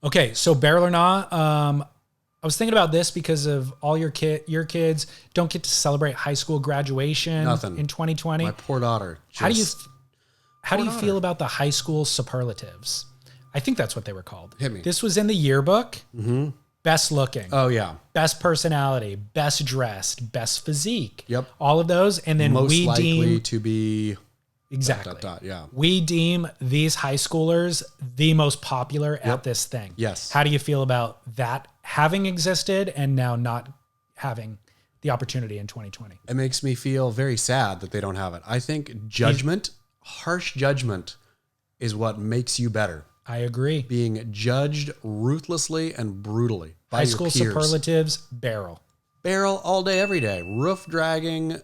Okay, so barrel or not, I was thinking about this because of all your kids don't get to celebrate high school graduation in 2020. My poor daughter. How do you feel about the high school superlatives? I think that's what they were called. Hit me. This was in the yearbook. Mm-hmm. Best looking. Oh, yeah. Best personality. Best dressed. Best physique. Yep. All of those. And then most likely to be... Exactly. Yeah. We deem these high schoolers the most popular at this thing. Yes. How do you feel about that having existed and now not having the opportunity in 2020? It makes me feel very sad that they don't have it. I think harsh judgment is what makes you better. I agree. Being judged ruthlessly and brutally by high your school peers. superlatives, barrel all day, every day. Roof dragging,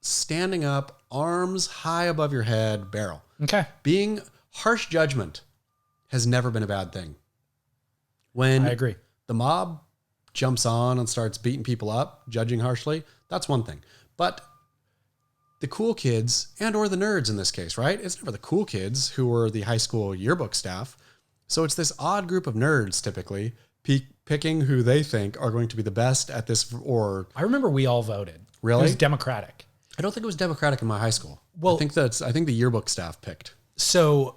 standing up, arms high above your head, barrel. Okay. Being harsh judgment has never been a bad thing. When I agree. The mob jumps on and starts beating people up, judging harshly, that's one thing. But the cool kids and or the nerds in this case, right? It's never the cool kids who were the high school yearbook staff. So it's this odd group of nerds typically picking who they think are going to be the best at this. Or I remember we all voted. Really? It was Democratic. I don't think it was Democratic in my high school. Well, I think the yearbook staff picked. So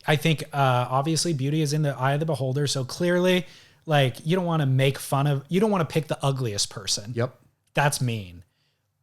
I think obviously beauty is in the eye of the beholder. So clearly, like, you don't want to pick the ugliest person. Yep. That's mean.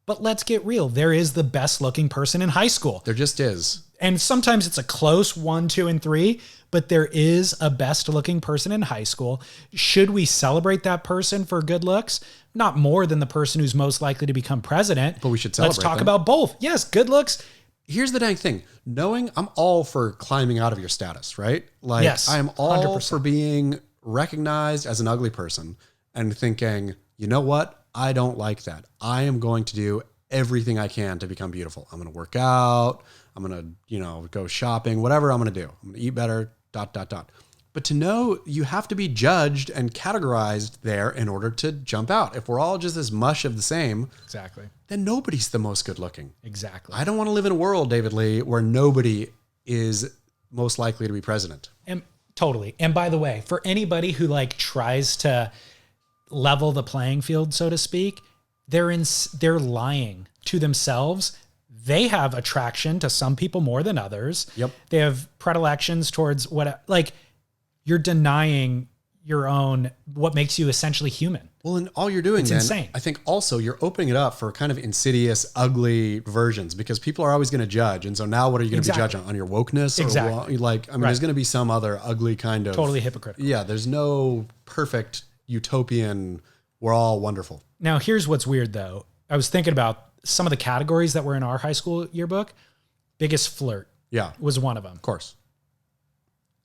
But let's get real. There is the best looking person in high school. There just is. And sometimes it's a close 1, 2, and 3, but there is a best looking person in high school. Should we celebrate that person for good looks? Not more than the person who's most likely to become president. But we should celebrate Let's talk them. about both. Yes, good looks. Here's the dang thing. Knowing I'm all for climbing out of your status, right? Like, yes, I am all 100%. for being recognized as an ugly person and thinking, you know what? I don't like that. I am going to do everything I can to become beautiful. I'm going to work out. I'm going to, go shopping, whatever I'm going to do. I'm going to eat better, ... But to know you have to be judged and categorized there in order to jump out. If we're all just this mush of the same, Exactly. then nobody's the most good looking. Exactly. I don't want to live in a world, David Lee, where nobody is most likely to be president. And totally. And by the way, for anybody who tries to level the playing field, so to speak, they're lying to themselves. They have attraction to some people more than others. Yep. They have predilections towards you're denying your own, what makes you essentially human. Well, and all you're doing It's then, insane. I think also you're opening it up for kind of insidious, ugly versions because people are always going to judge. And so now what are you going to be judged on your wokeness? Exactly. Or there's going to be some other ugly kind of... Totally hypocritical. Yeah, there's no perfect utopian, we're all wonderful. Now, here's what's weird, though. I was thinking about some of the categories that were in our high school yearbook. Biggest flirt was one of them. Of course.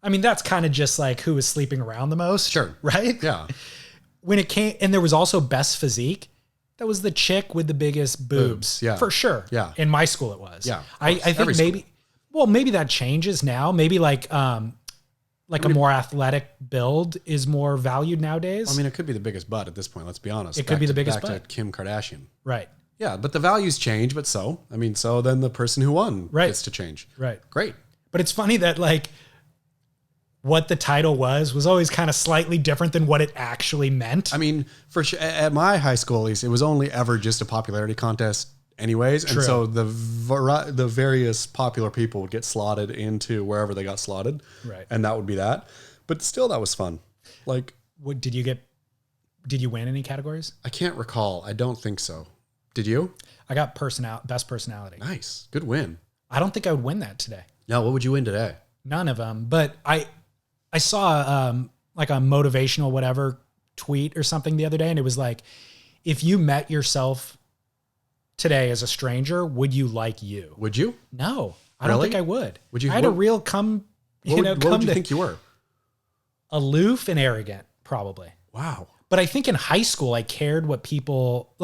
I mean, that's kind of just who was sleeping around the most. Sure. Right? Yeah. When it came, and there was also best physique. That was the chick with the biggest boobs. Yeah. For sure. Yeah. In my school it was. Yeah. I think maybe that changes now. Maybe a more athletic build is more valued nowadays. I mean, it could be the biggest butt at this point. Let's be honest. It could be the biggest butt. butt. To Kim Kardashian. Right. Yeah, but the values change. But so then the person who won gets to change. Right. Great. But it's funny that what the title was always kind of slightly different than what it actually meant. I mean, for sure, at my high school, at least, it was only ever just a popularity contest anyways. True. And so the various popular people would get slotted into wherever they got slotted. Right. And that would be that. But still, that was fun. What did you win any categories? I can't recall. I don't think so. Did you? I got best personality. Nice. Good win. I don't think I would win that today. No, what would you win today? None of them. But I saw a motivational whatever tweet or something the other day, and it was if you met yourself today as a stranger, would you like you? Would you? No, I don't think I would. Would you? I had a real what would you think you were? Aloof and arrogant, probably. Wow. But I think in high school, I cared what people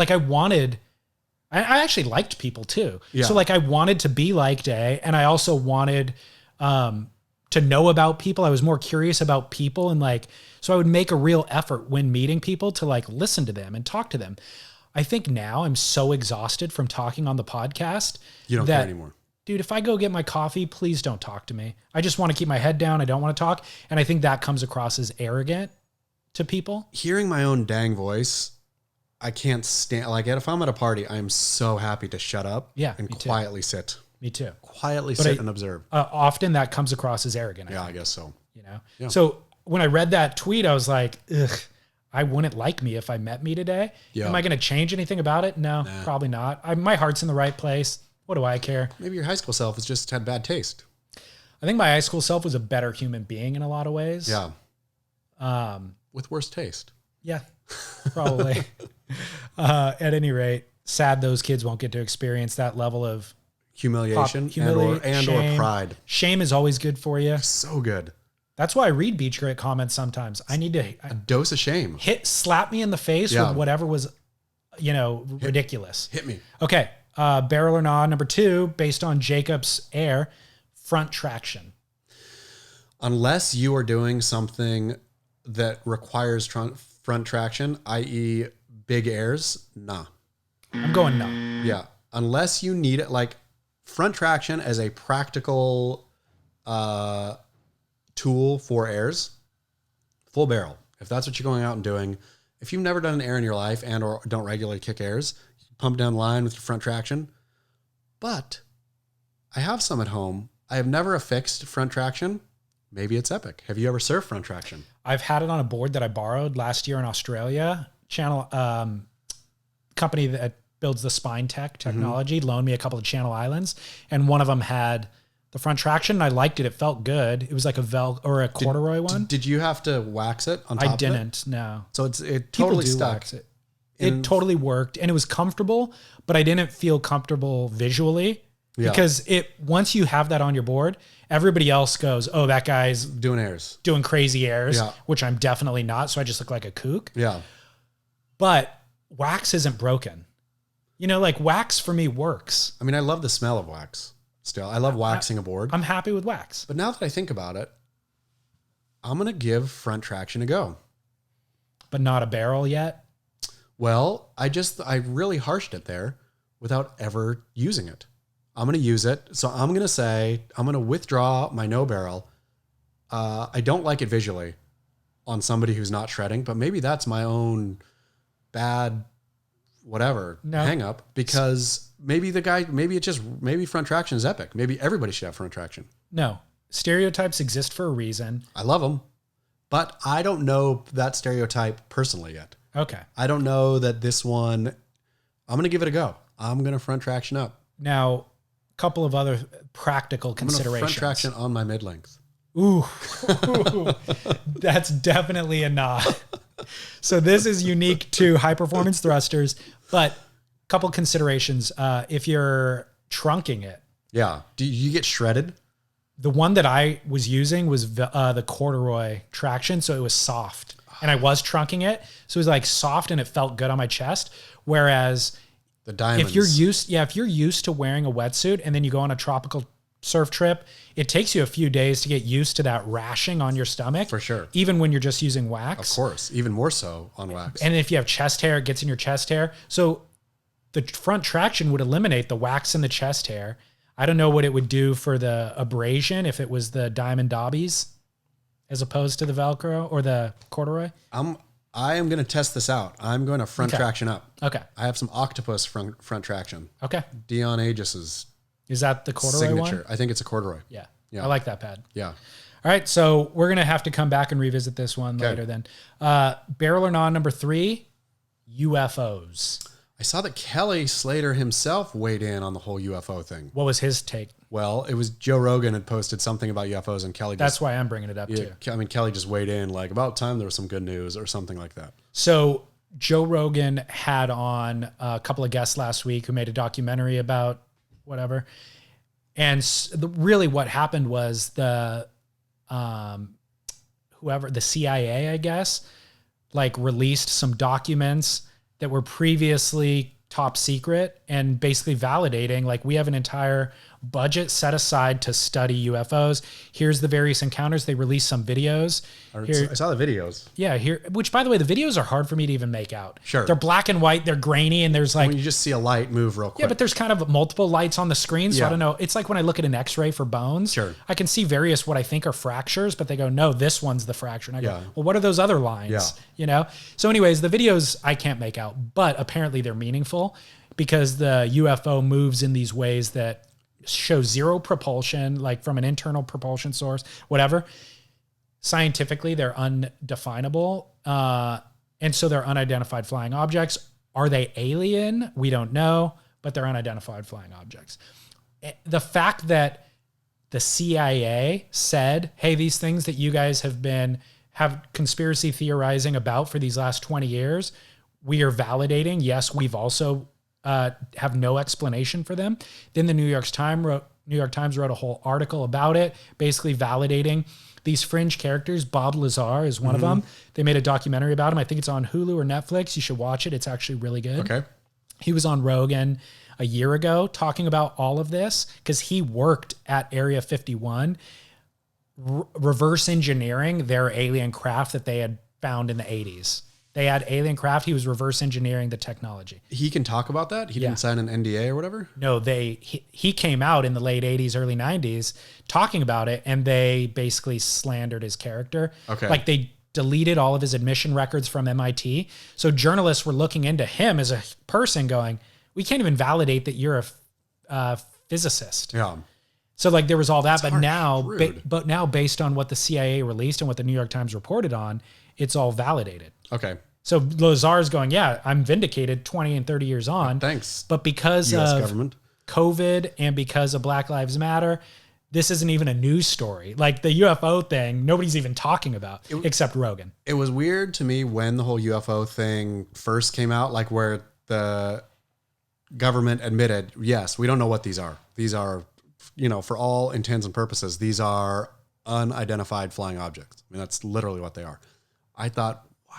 I actually liked people too. Yeah. So I wanted to be liked, and I also wanted to know about people. I was more curious about people, and so I would make a real effort when meeting people to listen to them and talk to them. I think now I'm so exhausted from talking on the podcast. You don't care anymore. dude, if I go get my coffee, please don't talk to me. I just want to keep my head down. I don't want to talk. And I think that comes across as arrogant to people. Hearing my own dang voice, I can't stand, like, if I'm at a party, I'm so happy to shut up and quietly sit. Me too. Quietly sit and observe. Often that comes across as arrogant. I guess so. You know? So when I read that tweet, I was like, ugh, I wouldn't like me if I met me today. Am I going to change anything about it? No, probably not. My heart's in the right place. What do I care? Maybe your high school self has just had bad taste. I think my high school self was a better human being in a lot of ways. Yeah. With worse taste. Yeah, probably. At any rate, sad those kids won't get to experience that level of humiliation and or pride. Shame is always good for you. So good. That's why I read Beach Grit comments sometimes. I need to a dose of shame. Slap me in the face with whatever was, ridiculous. Hit me. Okay. Barrel or Nah, number 2, based on Jacob's Air, front traction. Unless you are doing something that requires front traction, i.e. big airs, nah. I'm going no. Yeah. Unless you need it, like front traction as a practical tool for airs, full barrel. If that's what you're going out and doing, if you've never done an air in your life and or don't regularly kick airs, pump down the line with your front traction. But I have some at home. I have never affixed front traction. Maybe it's epic. Have you ever surfed front traction? I've had it on a board that I borrowed last year in Australia. Company that builds the spine technology loaned me a couple of Channel Islands, and one of them had the front traction. And I liked it. It felt good. It was like a corduroy one. Did you have to wax it on top of it? I didn't, no. So it totally stuck. Wax it. It totally worked, and it was comfortable, but I didn't feel comfortable visually because once you have that on your board, everybody else goes, oh, that guy's doing airs, doing crazy airs, which I'm definitely not. So I just look like a kook. Yeah. But wax isn't broken. Like wax for me works. I mean, I love the smell of wax still. I love waxing a board. I'm happy with wax. But now that I think about it, I'm going to give front traction a go. But not a barrel yet? Well, I really harshed it there without ever using it. I'm going to use it. So I'm going to say, I'm going to withdraw my no barrel. I don't like it visually on somebody who's not shredding, but maybe that's my own bad hang up, because maybe maybe front traction is epic. Maybe everybody should have front traction. No, stereotypes exist for a reason. I love them, but I don't know that stereotype personally yet. Okay. I don't know that this one, I'm going to give it a go. I'm going to front traction up. Now, a couple of other practical considerations. Front traction on my mid-length. Ooh, that's definitely a nah. So this is unique to high performance thrusters, but a couple considerations. If you're trunking it. Yeah. Do you get shredded? The one that I was using was the corduroy traction. So it was soft. And I was trunking it. So it was like soft and it felt good on my chest. Whereas the diamonds, if you're used to wearing a wetsuit and then you go on a tropical surf trip, it takes you a few days to get used to that rashing on your stomach. For sure. Even when you're just using wax. Of course. Even more so on wax. And if you have chest hair, it gets in your chest hair. So the front traction would eliminate the wax in the chest hair. I don't know what it would do for the abrasion if it was the diamond dobbies as opposed to the Velcro or the corduroy. I am going to test this out. I'm going to front traction up. Okay. I have some octopus front traction. Okay. Dion Aegis's. Is that the corduroy signature one? I think it's a corduroy. Yeah. I like that pad. Yeah. All right. So we're going to have to come back and revisit this one later then. Barrel or Nah, number 3, UFOs. I saw that Kelly Slater himself weighed in on the whole UFO thing. What was his take? Well, it was Joe Rogan had posted something about UFOs, and Kelly. That's why I'm bringing it up too. I mean, Kelly just weighed in like about time there was some good news or something like that. So Joe Rogan had on a couple of guests last week who made a documentary about whatever, and really what happened was the CIA, I guess, like released some documents that were previously top secret and basically validating, like, we have an entire budget set aside to study UFOs. Here's the various encounters. They released some videos. I saw the videos. Yeah, here. Which, by the way, the videos are hard for me to even make out. Sure. They're black and white. They're grainy, and there's like When you just see a light move real quick. yeah, but there's kind of multiple lights on the screen, so Yeah. I don't know. It's like when I look at an X-ray for bones. Sure. I can see various what I think are fractures, but they go, no, this one's the fracture. And I go, Yeah. well, what are those other lines? Yeah. You know. So, anyways, the videos I can't make out, but apparently they're meaningful because the UFO moves in these ways that show zero propulsion, like from an internal propulsion source, whatever. Scientifically, they're undefinable. And so they're unidentified flying objects. Are they alien? We don't know, but they're unidentified flying objects. The fact that the CIA said, hey, these things that you guys have conspiracy theorizing about for these last 20 years, we are validating. Yes, we've also have no explanation for them. Then the New York Times wrote a whole article about it, basically validating these fringe characters. Bob Lazar is one of them. They made a documentary about him. I think it's on Hulu or Netflix. You should watch it. It's actually really good. Okay. He was on Rogan a year ago talking about all of this because he worked at Area 51, reverse engineering their alien craft that they had found in the 80s. They had alien craft. He was reverse engineering the technology. He can talk about that? He didn't sign an NDA or whatever? No, he came out in the late 80s, early 90s talking about it, and they basically slandered his character. Okay. Like they deleted all of his admission records from MIT. So journalists were looking into him as a person going, we can't even validate that you're a physicist. Yeah. So like there was all that, but rude. now based on what the CIA released and what the New York Times reported on, it's all validated. Okay. So Lazar's going, yeah, I'm vindicated 20 and 30 years on. Thanks. But because US of government. COVID and because of Black Lives Matter, this isn't even a news story. Like the UFO thing, nobody's even talking about except Rogan. It was weird to me when the whole UFO thing first came out, like where the government admitted, yes, we don't know what these are. These are, for all intents and purposes, these are unidentified flying objects. I mean, that's literally what they are. I thought, wow.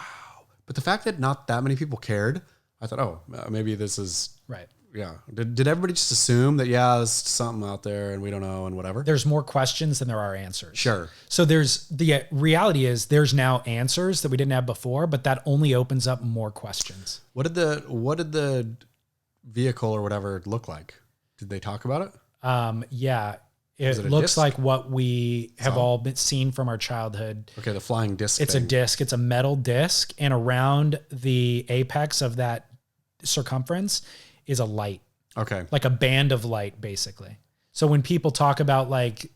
But the fact that not that many people cared, I thought, oh, maybe this is right. Yeah. Did everybody just assume that, yeah, there's something out there and we don't know and whatever? There's more questions than there are answers. Sure. So the reality is there's now answers that we didn't have before, but that only opens up more questions. What did the vehicle or whatever look like? Did they talk about it? Yeah. It a looks disc? like what we have all been seen from our childhood. Okay, the flying disc. It's thing. a disc. It's a metal disc, and around the apex of that circumference is a light. Okay. Like a band of light, basically. So when people talk about like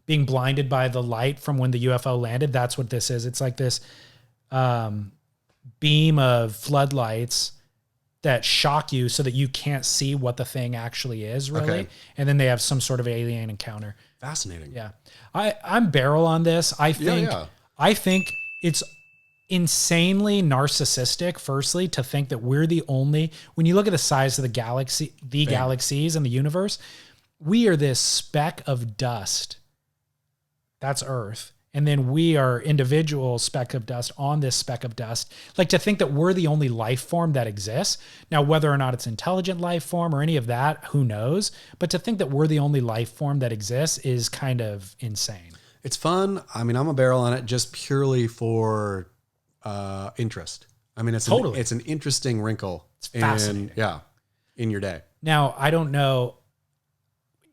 being blinded by the light from when the UFO landed, that's what this is. It's like this beam of floodlights that shock you so that you can't see what the thing actually is, really. Okay. And then they have some sort of alien encounter. Fascinating. Yeah. I'm barrel on this. I think it's insanely narcissistic, firstly, to think that we're the only, when you look at the size of the galaxies and the universe, we are this speck of dust. That's Earth. And then we are individual speck of dust on this speck of dust. Like to think that we're the only life form that exists. Now, whether or not it's intelligent life form or any of that, who knows? But to think that we're the only life form that exists is kind of insane. It's fun. I mean, I'm a barrel on it just purely for interest. I mean, it's an interesting wrinkle. It's fascinating. In your day. Now, I don't know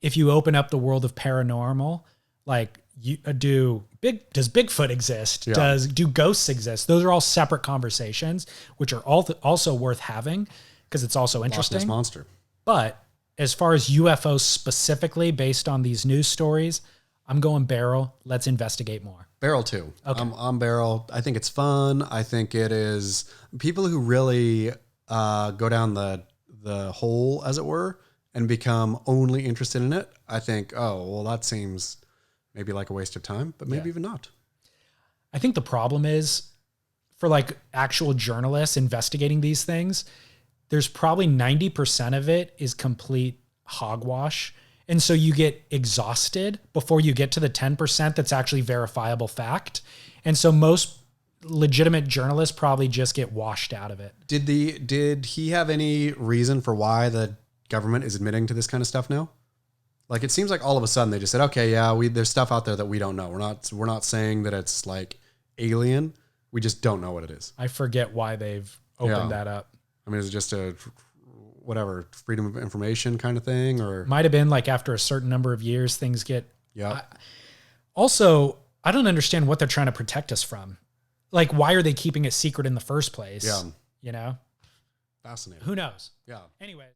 if you open up the world of paranormal, like does Bigfoot exist? Yeah. Do ghosts exist? Those are all separate conversations, which are also worth having because it's also interesting. Loch Ness Monster. But as far as UFOs specifically, based on these news stories, I'm going barrel. Let's investigate more. Barrel too. Okay. I'm barrel. I think it's fun. I think it is people who really go down the hole, as it were, and become only interested in it. I think, oh, well, that seems maybe like a waste of time, but maybe even not. I think the problem is for like actual journalists investigating these things, there's probably 90% of it is complete hogwash. And so you get exhausted before you get to the 10% that's actually verifiable fact. And so most legitimate journalists probably just get washed out of it. Did he have any reason for why the government is admitting to this kind of stuff now? Like it seems like all of a sudden they just said, okay, yeah, there's stuff out there that we don't know. We're not saying that it's like alien. We just don't know what it is. I forget why they've opened that up. I mean, is it just a whatever freedom of information kind of thing, or might have been like after a certain number of years, things get. Yeah. Also, I don't understand what they're trying to protect us from. Like, why are they keeping it secret in the first place? Yeah. You know? Fascinating. Who knows? Yeah. Anyway.